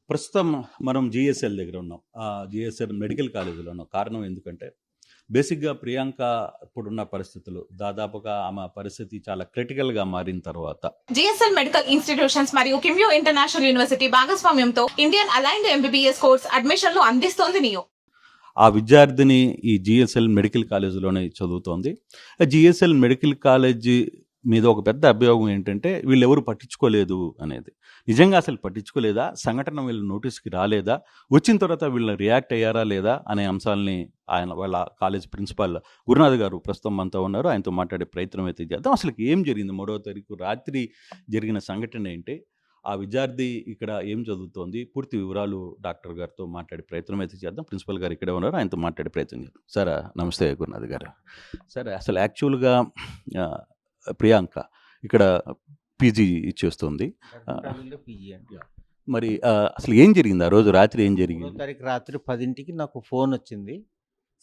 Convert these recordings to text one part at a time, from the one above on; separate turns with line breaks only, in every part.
ప్రస్తుతం మనం జిఎస్ఎల్ దగ్గర ఉన్నాం. జిఎస్ఎల్ మెడికల్ కాలేజీలో ఉన్నాం. కారణం ఎందుకంటే బేసిక్గా ప్రియాంక ఇప్పుడున్న పరిస్థితులు దాదాపుగా ఆమె పరిస్థితి చాలా క్రిటికల్గా మారిన తర్వాత
జిఎస్ఎల్ మెడికల్ ఇన్స్టిట్యూషన్స్ మరియు కిమ్యూ ఇంటర్నేషనల్ యూనివర్సిటీ భాగస్వామ్యంతో ఇండియన్ అలైన్డ్ ఎంబీబీఎస్ కోర్స్ అడ్మిషన్లు అందిస్తోంది నియో.
ఆ విద్యార్థిని ఈ జిఎస్ఎల్ మెడికల్ కాలేజీలోనే చదువుతోంది. జిఎస్ఎల్ మెడికల్ కాలేజీ మీద ఒక పెద్ద అభియోగం ఏంటంటే వీళ్ళెవరు పట్టించుకోలేదు అనేది. నిజంగా అసలు పట్టించుకోలేదా, సంఘటన వీళ్ళ నోటీస్కి రాలేదా, వచ్చిన తర్వాత వీళ్ళు రియాక్ట్ అయ్యారా లేదా అనే అంశాలని వాళ్ళ కాలేజ్ ప్రిన్సిపాల్ గురునాథ్ గారు ప్రస్తుతం మనతో ఉన్నారు. ఆయనతో మాట్లాడే ప్రయత్నం అయితే చేద్దాం. అసలు ఏం జరిగింది, 3వ తారీఖు రాత్రి జరిగిన సంఘటన ఏంటి, ఆ విద్యార్థి ఇక్కడ ఏం చదువుతోంది, పూర్తి వివరాలు డాక్టర్ గారితో మాట్లాడే ప్రయత్నం అయితే చేద్దాం. ప్రిన్సిపల్ గారు ఇక్కడే ఉన్నారు, ఆయనతో మాట్లాడే ప్రయత్నం చేద్దాం. సార్ నమస్తే గురునాథ్ గారు. సరే, అసలు యాక్చువల్గా ప్రియాంక ఇక్కడ పీజీ చేస్తుంది. మరి అసలు ఏం జరిగింది ఆ రోజు రాత్రి, ఏం జరిగింది?
తారీఖు రాత్రి 10కి నాకు ఫోన్ వచ్చింది.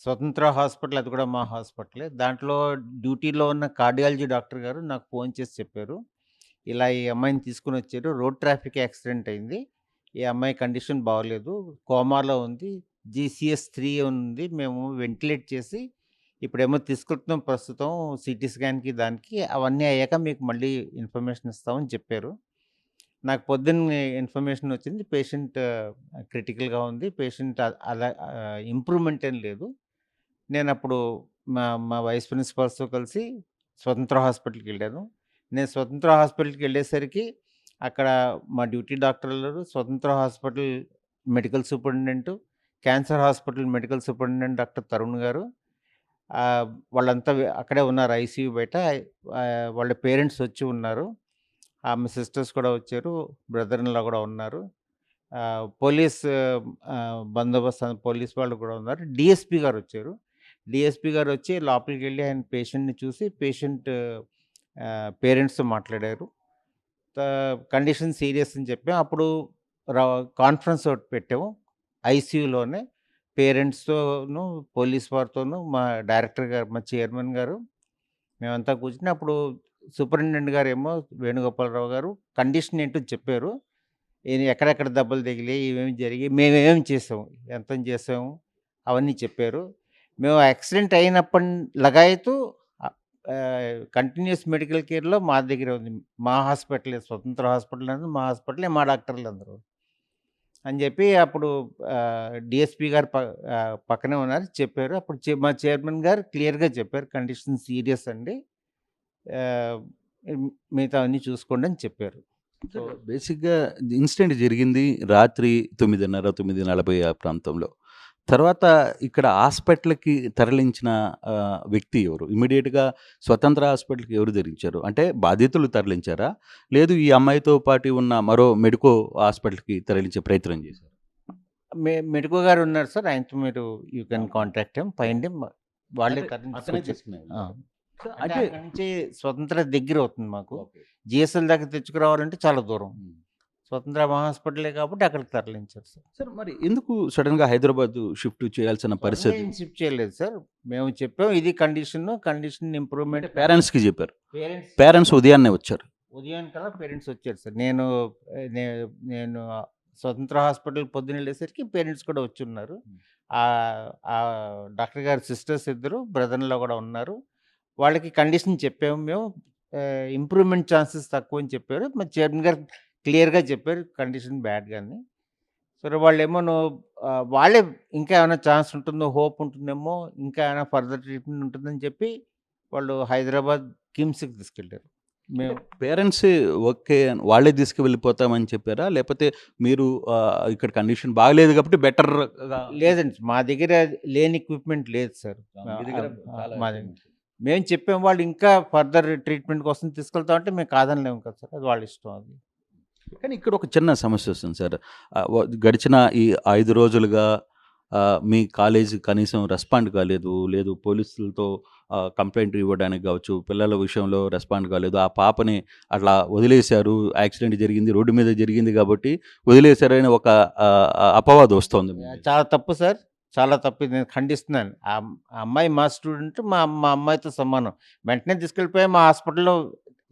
స్వతంత్ర హాస్పిటల్, అది కూడా మా హాస్పిటలే. దాంట్లో డ్యూటీలో ఉన్న కార్డియాలజీ డాక్టర్ గారు నాకు ఫోన్ చేసి చెప్పారు, ఇలా ఈ అమ్మాయిని తీసుకుని వచ్చారు, రోడ్ ట్రాఫిక్ యాక్సిడెంట్ అయింది, ఈ అమ్మాయి కండిషన్ బాగోలేదు, కోమాలో ఉంది, GCS3 ఉంది, మేము వెంటిలేట్ చేసి ఇప్పుడేమో తీసుకెళ్తున్నాం ప్రస్తుతం సిటీ స్కాన్కి, దానికి అవన్నీ అయ్యాక మీకు మళ్ళీ ఇన్ఫర్మేషన్ ఇస్తామని చెప్పారు. నాకు పొద్దున్న ఇన్ఫర్మేషన్ వచ్చింది, పేషెంట్ క్రిటికల్గా ఉంది, పేషెంట్ అలా ఇంప్రూవ్మెంట్ ఏం లేదు. నేను అప్పుడు మా వైస్ ప్రిన్సిపాల్స్తో కలిసి స్వతంత్ర హాస్పిటల్కి వెళ్ళాను. నేను స్వతంత్ర హాస్పిటల్కి వెళ్ళేసరికి అక్కడ మా డ్యూటీ డాక్టర్లు, స్వతంత్ర hospital medical superintendent, cancer hospital medical superintendent doctor Tarun గారు, వాళ్ళంతా అక్కడే ఉన్నారు ఐసీయూ బయట. వాళ్ళ పేరెంట్స్ వచ్చి ఉన్నారు, ఆమె సిస్టర్స్ కూడా వచ్చారు, బ్రదర్ ఇన్‌లా కూడా ఉన్నారు, పోలీస్ బందోబస్తు పోలీస్ వాళ్ళు కూడా ఉన్నారు, డిఎస్పీ గారు వచ్చారు. డిఎస్పీ గారు వచ్చి లోపలికి వెళ్ళి ఆయన పేషెంట్ని చూసి పేషెంట్ పేరెంట్స్తో మాట్లాడారు. కండిషన్ సీరియస్ అని చెప్పాము. అప్పుడు కాన్ఫరెన్స్ ఒకటి పెట్టాము ఐసీయూలోనే, పేరెంట్స్తోనూ పోలీస్ వారితోనూ, మా డైరెక్టర్ గారు, మా చైర్మన్ గారు, మేమంతా కూర్చుని అప్పుడు సూపరింటెండెంట్ గారు ఏమో వేణుగోపాలరావు గారు కండిషన్ ఏంటో చెప్పారు. ఎక్కడెక్కడ దెబ్బలు తగిలాయి, ఏమేమి జరిగాయి, మేమేమేమి చేసాము, ఎంత చేసాము అవన్నీ చెప్పారు. మేము యాక్సిడెంట్ అయినప్పటి లగాయతూ కంటిన్యూస్ మెడికల్ కేర్లో మా దగ్గర ఉంది, మా హాస్పిటలే, స్వతంత్ర హాస్పిటల్ అనేది మా హాస్పిటలే, మా డాక్టర్లు అందరూ అని చెప్పి అప్పుడు డిఎస్పీ గారు పక్కనే ఉన్నారు, చెప్పారు. అప్పుడు మా చైర్మన్ గారు క్లియర్గా చెప్పారు, కండిషన్ సీరియస్ అండి, మిగతా అన్నీ చూసుకోండి అని చెప్పారు.
సో బేసిక్గా ఇన్సిడెంట్ జరిగింది రాత్రి 9:30, 9:40 ఆ ప్రాంతంలో. తర్వాత ఇక్కడ హాస్పిటల్కి తరలించిన వ్యక్తి ఎవరు? ఇమీడియట్గా స్వతంత్ర హాస్పిటల్కి ఎవరు తరలించారు? అంటే బాధితులు తరలించారా, లేదు ఈ అమ్మాయితో పాటు ఉన్న మరో మెడికో హాస్పిటల్కి తరలించే ప్రయత్నం చేశారు?
మెడికో గారు ఉన్నారు సార్, ఆయనతో మీరు you can contact him, find him, వాళ్ళే అంటే అక్కడి నుంచి స్వతంత్ర దగ్గర అవుతుంది మాకు. జిఎస్ఎల్ దాకా తెచ్చుకురావాలంటే చాలా దూరం, స్వతంత్ర మా హాస్పిటలే కాబట్టి అక్కడికి తరలించారు సార్.
సార్, మరి ఎందుకు సడన్గా హైదరాబాద్ షిఫ్ట్ చేయాల్సిన పరిస్థితి?
షిఫ్ట్ చేయలేదు సార్, మేము చెప్పాం ఇది కండిషన్ ఇంప్రూవ్మెంట్.
పేరెంట్స్కి చెప్పారు, పేరెంట్స్ ఉదయాన్నే వచ్చారు.
ఉదయం కల్లా పేరెంట్స్ వచ్చారు సార్. నేను స్వతంత్ర హాస్పిటల్ పొద్దున్న వెళ్ళేసరికి పేరెంట్స్ కూడా వచ్చి ఉన్నారు. డాక్టర్ గారి సిస్టర్స్ ఇద్దరు, బ్రదర్లో కూడా ఉన్నారు. వాళ్ళకి కండిషన్ చెప్పాము మేము, ఇంప్రూవ్మెంట్ ఛాన్సెస్ తక్కువ అని చెప్పారు. మా చైర్మన్ గారు క్లియర్గా చెప్పారు కండిషన్ బ్యాడ్గాని. సరే, వాళ్ళేమో వాళ్ళే ఇంకా ఏమైనా ఛాన్స్ ఉంటుందో, హోప్ ఉంటుందేమో, ఇంకా ఏమైనా ఫర్దర్ ట్రీట్మెంట్ ఉంటుందని చెప్పి వాళ్ళు హైదరాబాద్ కిమ్స్కి తీసుకెళ్ళారు. మేము
పేరెంట్స్ ఓకే, వాళ్ళే తీసుకువెళ్ళిపోతామని చెప్పారా, లేకపోతే మీరు ఇక్కడ కండిషన్ బాగలేదు కాబట్టి బెటర్?
లేదండి, మా దగ్గర లేని ఎక్విప్మెంట్ లేదు సార్. మా దగ్గర మేము చెప్పాము, వాళ్ళు ఇంకా ఫర్దర్ ట్రీట్మెంట్ కోసం తీసుకెళ్తామంటే మేము కాదనలేము కదా సార్, అది వాళ్ళ ఇష్టం. అది
కానీ ఇక్కడ ఒక చిన్న సమస్య వస్తుంది సార్. గడిచిన ఈ 5 రోజులుగా మీ కాలేజ్ కనీసం రెస్పాండ్ కాలేదు, లేదు పోలీసులతో కంప్లైంట్ ఇవ్వడానికి కావచ్చు, పిల్లల విషయంలో రెస్పాండ్ కాలేదు, ఆ పాపని అట్లా వదిలేశారు, యాక్సిడెంట్ జరిగింది, రోడ్డు మీద జరిగింది కాబట్టి వదిలేశారని ఒక అపవాదం వస్తుంది.
చాలా తప్పు సార్, చాలా తప్పు, నేను ఖండిస్తున్నాను. ఆ అమ్మాయి మా స్టూడెంట్, మా అమ్మాయితో సమానం. వెంటనే తీసుకెళ్ళిపోయి మా హాస్పిటల్లో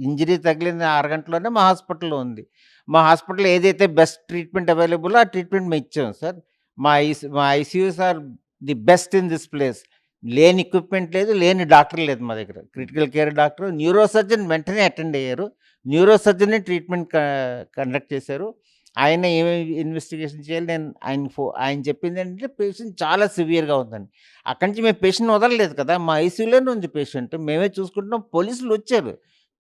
ఇంజరీ తగిలిన 6 గంటల్లోనే మా హాస్పిటల్లో ఉంది. మా హాస్పిటల్‌లో ఏదైతే బెస్ట్ ట్రీట్మెంట్ అవైలబులో ఆ ట్రీట్మెంట్ మేము ఇచ్చాం సార్. మా ICUs are the best in this place. లేని ఎక్విప్‌మెంట్ లేదు, లేని డాక్టర్ లేదు మా దగ్గర. Critical care doctor, neuro surgeon వెంటనే అటెండ్ అయ్యారు. న్యూరో సర్జనే ట్రీట్మెంట్ కండక్ట్ చేశారు. ఆయన ఏమేమి ఇన్వెస్టిగేషన్ చేయాలి నేను ఆయన చెప్పిందేంటంటే పేషెంట్ చాలా సివియర్‌గా ఉందని. అక్కడి నుంచి మేము పేషెంట్‌ని వదలలేదు కదా! మా ఐసీయూలోనే ఉంది పేషెంట్. మేమే చూసుకుంటున్నాం. పోలీసులొచ్చారు.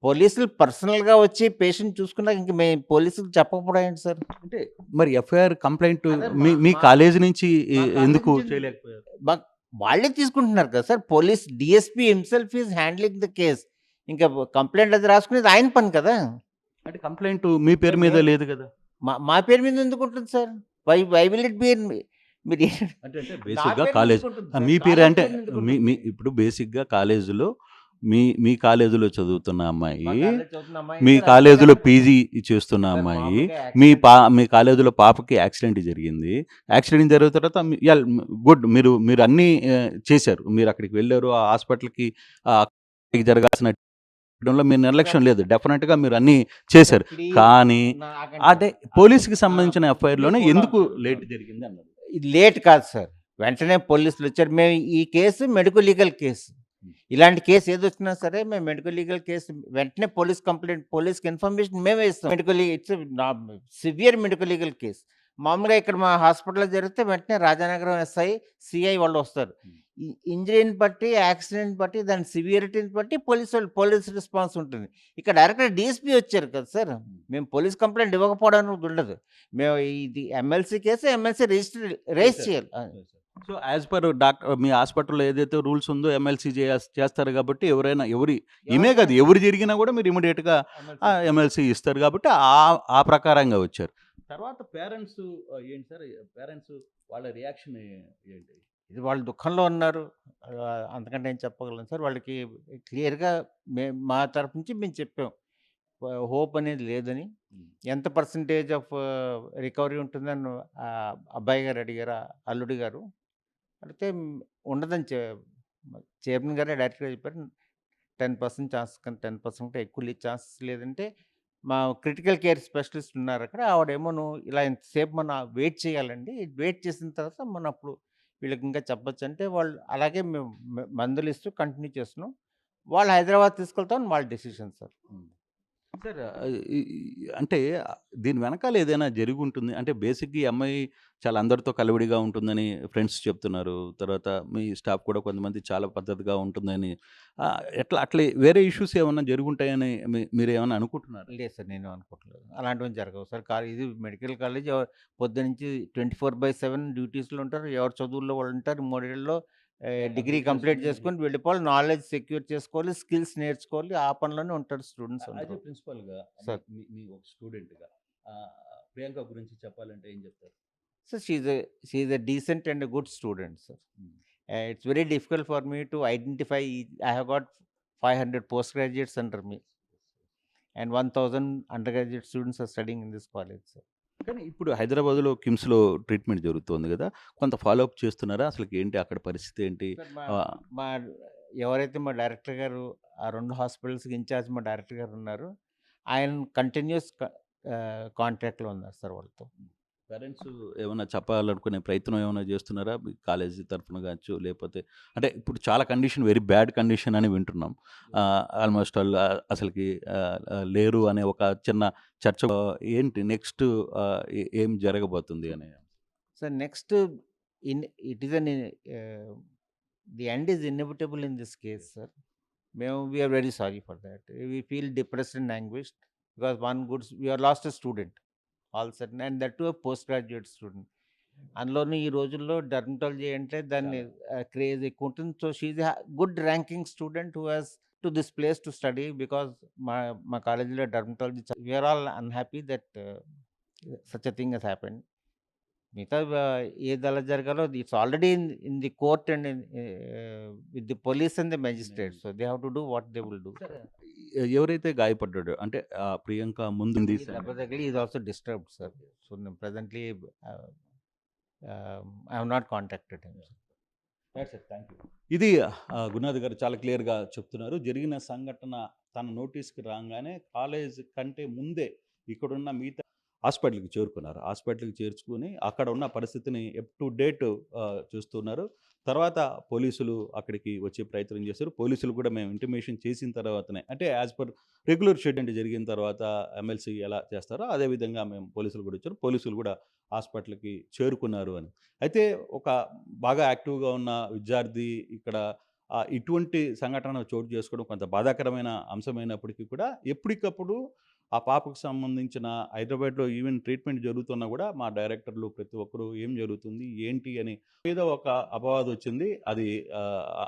పోలీసులు పర్సనల్‌గా వచ్చి పేషెంట్ చూసుకున్నాక ఇంక మేము పోలీసులకు చెప్పకపోవడం ఏంటి సార్?
అంటే మరి ఎఫ్ఐఆర్ కంప్లెయింట్
అదే
మీ మీ
మా
కాలేజీ నుంచి
మా కాలేజీ
ఎందుకు
నుంచి
చేయలేకపోయారు?
మాకు వాళ్ళే తీసుకుంటున్నారు కదా sir! Police DSP himself is handling the case. ఇంకా కంప్లెయింట్ అది రాసుకునేది ఆయన పని కదా!
అంటే కంప్లెయింట్ మీ పేరు మీద
మేము
లేదు కదా?
మా పేరు మీద ఎందుకుంటుంది sir? Why will it be మీరు
అంటే
నా
బేసిక్‌గా
పేరు మీద
కాలేజ్
ఎందుకుంటుంది సార్?
మీ పేరు
కాలేజ్
అంటే
పేరు మీద
మీ
ఎందుకుంటుంది?
ఇప్పుడు బేసిక్‌గా కాలేజీలో మీ కాలేజీలో చదువుతున్న
మా
అమ్మాయి,
కాలేజ్ చదువుతున్న అమ్మాయి
మీ
సార్
కాలేజీలో
యాక్సిడెంట్
పీజీ చేస్తున్న
సార్
అమ్మాయి,
మామూలుగా యాక్సిడెంట్
మీ కాలేజీలో పాపకి యాక్సిడెంట్ జరిగింది. యాక్సిడెంట్ జరిగిన తర్వాత గుడ్ మీరు అన్నీ చేశారు. మీరు అక్కడికి వెళ్లారు. ఆ హాస్పిటల్‌కి జరగాల్సిన చేయడంలో మీ నిర్లక్ష్యం
సార్
లేదు. డెఫినిట్‌గా మీరు అన్నీ
సార్
చేశారు.
ప్లీజ్
కానీ
నాకండి
అదే
సార్
పోలీస్‌కి సంబంధించిన
ప్లీజ్
ఎఫ్ఐఆర్‌లోనే
హోల్డ్ ఆన్
ఎందుకు
సార్.
లేట్ జరిగింది అన్నారు.
ఇది లేట్ కాదు సార్. వెంటనే పోలీసులొచ్చారు. మేము ఈ కేసు మెడికల్ లీగల్ కేసు. ఇలాంటి కేసు ఏదొచ్చినా సరే మేము మెడికల్ లీగల్ కేసు వెంటనే పోలీస్‌కి ఇన్ఫర్మేషన్ మేమే ఇస్తాం. It's severe medical legal case. మామూలుగా ఇక్కడ మా హాస్పిటల్‌లో జరిగితే వెంటనే రాజానగరం ఎస్ఐ, సిఐ వాళ్ళు వస్తారు. ఇంజరీని బట్టి, యాక్సిడెంట్ బట్టి, దాని సివియారిటీని బట్టి పోలీస్ రెస్పాన్స్ ఉంటుంది. ఇక్కడ డైరెక్ట్‌గా డీఎస్పీ వచ్చారు కదా సార్! మేము పోలీస్ కంప్లెయింట్ ఇవ్వకపోవడం అనేది ఉండదు. మేము ఇది ఎమ్మెల్సీ కేసు రైజ్
చేశారు.
చేయాలి.
చేశారు. సో, యాస్ పర్ మీ హాస్పిటల్‌లో ఏదైతే రూల్స్ ఉందో ఎమ్మెల్సీ చేస్తారు కాబట్టి ఎవరైనా ఈమె
ఎవరైనా
కాదు ఎవరు జరిగినా కూడా మీరు ఇమ్మీడియేట్‌గా
ఎమ్మెల్సీ ఇస్తారు.
ఎమ్మెల్సీ ఇస్తారు కాబట్టి ఆ ప్రకారంగా వచ్చారు. తర్వాత పేరెంట్స్ ఏంటి సార్? పేరెంట్స్ వాళ్ళ రియాక్షన్ ఏంటి?
ఇది వాళ్ళు దుఃఖంలో ఉన్నారు. అంతకంటే ఏం చెప్పగలను సార్. వాళ్ళకి క్లియర్‌గా మా తరపు నుంచి మేము చెప్పాం. హోప్ అనేది లేదని.
హ్మ్.
ఎంత పర్సెంటేజ్ ఆఫ్ రికవరీ ఉంటుందని అబ్బాయి గారు అడిగారు. అల్లుడు గారు. అడిగితే ఉండదని చైర్మన్ గారే డైరెక్ట్‌గా చెప్పారు. 10% ఛాన్స్ కానీ 10% ఎక్కువ ఛాన్సెస్ లేదంటే మా క్రిటికల్ కేర్ స్పెషలిస్ట్ ఉన్నారక్కడ. ఆవిడేమోను ఇలా ఇంతసేపు మనం వెయిట్ చేయాలండి. వెయిట్ చేసిన తర్వాత మనం అప్పుడు వీళ్ళకి ఇంకా చెప్పొచ్చంటే వాళ్ళు అలాగే మేము మందులిస్తూ కంటిన్యూ చేస్తున్నాం. వాళ్ళు హైదరాబాద్ తీసుకెళ్తామని వాళ్ళ డెసిషన్ సార్.
హ్మ్. సార్ అంటే దీని వెనకాల ఏదైనా జరిగుంటుంది. అంటే బేసిక్‌గా ఈ అమ్మాయి చాలా అందరితో కలివిడిగా ఉంటుందని ఫ్రెండ్స్ చెప్తున్నారు. తర్వాత మీ స్టాఫ్ కూడా కొంతమంది చాలా పద్ధతిగా ఉంటుందని అట్లే వేరే ఇష్యూస్ ఏమన్నా జరుగుంటాయని మీరేమన్నా అనుకుంటున్నారా?
లేదు సార్. నేను అనుకోవట్లేదు. అలాంటివన్నీ జరగవు సార్. ఇది మెడికల్ కాలేజ్ పొద్దునుంచి 24/7 డ్యూటీస్‌లో ఉంటారు. ఎవరి చదువుల్లో వాళ్ళు ఉంటారు. 3 ఏళ్లలో డిగ్రీ
కంప్లీట్
కంప్లీట్
చేసుకొని
చేసుకొని వెళ్ళిపోవాలి. నాలెడ్జ్ సెక్యూర్ చేసుకోవాలి. స్కిల్స్ నేర్చుకోవాలి. ఆ పనిలోనే ఉంటారు స్టూడెంట్స్
యాజ్
అందరూ.
ఎ ప్రిన్సిపల్‌గా
సార్
మీ ఒక స్టూడెంట్‌గా ప్రియాంక గురించి చెప్పాలంటే ఏం చెప్తారు?
So she is a decent and good student sir.
Hmm.
It's very difficult for me to identify. I have got 500 post graduates under me and 1000 under graduate students are studying in this college sir.
కానీ ఇప్పుడు హైదరాబాద్‌లో కిమ్స్‌లో treatment జరుగుతోంది గదా! కొంత follow up చేస్తున్నారా? అసలకి ఏంటి అక్కడ పరిస్థితి ఏంటి?
సార్
ఆహ్,
మా ఎవరైతే మా డైరెక్టర్ గారు ఆ 2 హాస్పిటల్స్‌కి ఇన్‌చార్జ్ మా డైరెక్టర్ గారు ఉన్నారో, ఆయన కంటిన్యూయస్ కాంటాక్ట్‌లో ఉన్నారు సార్ వాళ్ళతో.
పేరెంట్స్ ఏమన్నా చెప్పాలనుకునే ప్రయత్నం ఏమన్నా చేస్తున్నారా? మీ కాలేజీ తరఫున గావచ్చు, లేపోతే అంటే ఇప్పుడు చాలా కండిషన్ వెరీ బ్యాడ్ కండిషన్ అని వింటున్నాం. ఆల్‌మోస్ట్ ఆల్ అసలకి లేరు అనే ఒక చిన్న చర్చ ఏంటి నెక్స్ట్ ఏం జరగబోతుంది అని?
So next it is the end is inevitable in this case sir. We are very sorry for that. We feel depressed and anguished because we have lost a student all sudden and that too post graduate student. అందులోనూ ఈ రోజుల్లో dermatology అంటే దాన్ని
చాలా.
Craze ఎక్కువ ఉంటుంది. So she is good ranking student who has to this place to study because మా కాలేజీలో dermatology we are all unhappy that such a thing has happened. మిగతా ఏది అలా జరగాలో it's already in the court and with the police and the magistrate. So they have to do what they will do.
సరే. ఎవరైతే గాయపడ్డాడో అంటే ప్రియాంక ముందుంది
దెబ్బ తగిలి is also disturbed sir. So నేను presently I have not contacted him.
Thank you. ఇది గురునాథ్ గారు చాలా క్లియర్‌గా చెప్తున్నారు. జరిగిన సంఘటన తన నోటీస్‌కి రాంగానే కాలేజ్ కంటే ముందే ఇక్కడున్న మిగతా హాస్పిటల్కి చేరుకున్నారు. హాస్పిటల్కి చేర్చుకుని అక్కడ ఉన్న పరిస్థితిని అప్ టు డేట్ చూస్తున్నారు. తర్వాత పోలీసులు అక్కడికి వచ్చే ప్రయత్నం చేశారు. పోలీసులు కూడా మేము ఇంటిమేషన్ చేసిన తర్వాతనే, అంటే యాజ్ పర్ రెగ్యులర్ షెడ్యూల్ జరిగిన తర్వాత ఎమ్మెల్సీ ఎలా చేస్తారో అదే విధంగా మేము పోలీసులు కూడా వచ్చారు. పోలీసులు కూడా హాస్పిటల్కి చేరుకున్నారు అని. అయితే ఒక బాగా యాక్టివ్‌గా ఉన్న విద్యార్థి ఇక్కడ ఇటువంటి సంఘటన చోటు చేసుకోవడం కొంత బాధాకరమైన అంశమైనప్పటికీ కూడా ఎప్పటికప్పుడు ఆ పాపకు సంబంధించిన హైదరాబాద్‌లో ఈవెన్ ట్రీట్మెంట్ జరుగుతున్నా కూడా మా డైరెక్టర్లు ప్రతి ఒక్కరు ఏం జరుగుతుంది? ఏంటి? అని ఏదో ఒక అపవాదొచ్చింది. అది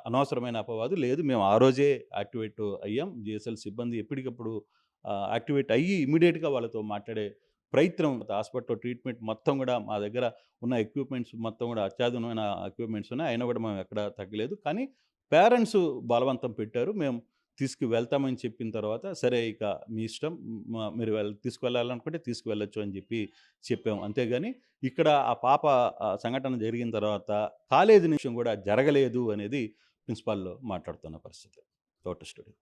అనవసరమైన అపవాదు. లేదు, మేము ఆ రోజే యాక్టివేట్ అయ్యాం. జీఎస్ఎల్ సిబ్బంది ఎప్పటికప్పుడు యాక్టివేట్ అయ్యి ఇమ్మీడియేట్‌గా వాళ్ళతో మాట్లాడే ప్రయత్నం, హాస్పిటల్‌లో ట్రీట్మెంట్ మొత్తం కూడా మా దగ్గర ఉన్న ఎక్విప్‌మెంట్స్ మొత్తం కూడా అత్యాధునికమైన ఎక్విప్‌మెంట్స్ ఉన్నాయి. అయినా కూడా మేము ఎక్కడ తగ్గలేదు. కానీ పేరెంట్స్ బలవంతం పెట్టారు. మేము తీసుకువెళ్తామని చెప్పిన తర్వాత, సరే ఇక మీ ఇష్టం, మీరు తీసుకువెళ్ళాలనుకుంటే తీసుకువెళ్ళొచ్చు అని చెప్పాం. అంతేగాని ఇక్కడ ఆ పాప సంఘటన జరిగిన తర్వాత కాలేజీ విషయం కూడా జరగలేదు అనేది ప్రిన్సిపాల్ మాట్లాడుతున్న పరిస్థితి. తోట స్టూడియో.